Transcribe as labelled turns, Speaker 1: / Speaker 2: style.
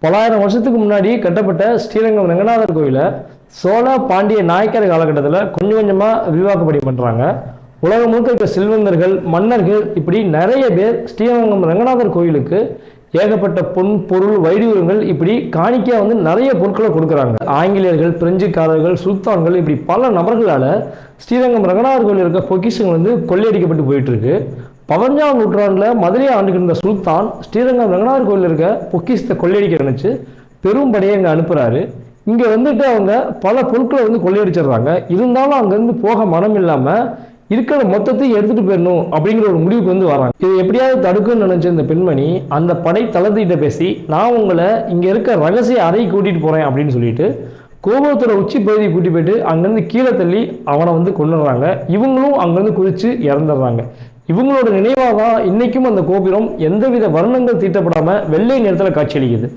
Speaker 1: பலாயிரம் வருஷத்துக்கு முன்னாடி கட்டப்பட்ட ஸ்ரீரங்கம் ரங்கநாதர் கோயிலை சோழ பாண்டிய நாயக்கர் காலகட்டத்தில் கொஞ்சம் கொஞ்சமாக விரிவாக்கப்படி பண்ணுறாங்க. உலகம் முழுக்க இருக்க செல்வந்தர்கள், மன்னர்கள், இப்படி நிறைய பேர் ஸ்ரீரங்கம் ரங்கநாதர் கோயிலுக்கு ஏகப்பட்ட பொன் பொருள் வைடூரியங்கள் இப்படி காணிக்கையாக வந்து நிறைய பொருட்களை கொடுக்குறாங்க. ஆங்கிலேயர்கள், பிரெஞ்சுக்காரர்கள், சுல்தான்கள், இப்படி பல நபர்களால் ஸ்ரீரங்கம் ரங்கநாதர் கோயில் இருக்க பொக்கிஷங்கள் வந்து கொள்ளையடிக்கப்பட்டு போயிட்டு இருக்கு. 15ஆம் நூற்றாண்டில் மதுரையை ஆண்டுகிட்டு இருந்த சுல்தான் ஸ்ரீரங்கம் ரங்கநாதர் கோயில் இருக்க பொக்கிஷத்தை கொள்ளையடிக்க நினைச்சு பெரும் படையை இங்கே அனுப்புறாரு. இங்கே வந்துட்டு அவங்க பல பொருட்களை வந்து கொள்ளையடிச்சிடுறாங்க. இருந்தாலும் அங்கேருந்து போக மனம் இல்லாமல் இருக்கிற மொத்தத்தையும் எடுத்துகிட்டு போயிடணும் அப்படிங்கிற ஒரு முடிவுக்கு வந்து வராங்க. இது எப்படியாவது தடுக்குன்னு நினச்ச இந்த பெண்மணி அந்த படை தளபதிகிட்ட பேசி, நான் உங்களை இங்கே இருக்க ரகசிய அறையை கூட்டிகிட்டு போகிறேன் அப்படின்னு சொல்லிட்டு கோபுரத்தோட உச்சி பகுதியை கூட்டி போயிட்டு அங்கேருந்து கீழே தள்ளி அவனை வந்து கொண்டுடுறாங்க. இவங்களும் அங்கேருந்து குதித்து இறந்துடுறாங்க. இவங்களோட நினைவாக தான் இன்றைக்கும் அந்த கோபுரம் எந்தவித வர்ணங்கள் தீட்டப்படாமல் வெள்ளை நிறத்தில் காட்சியளிக்குது.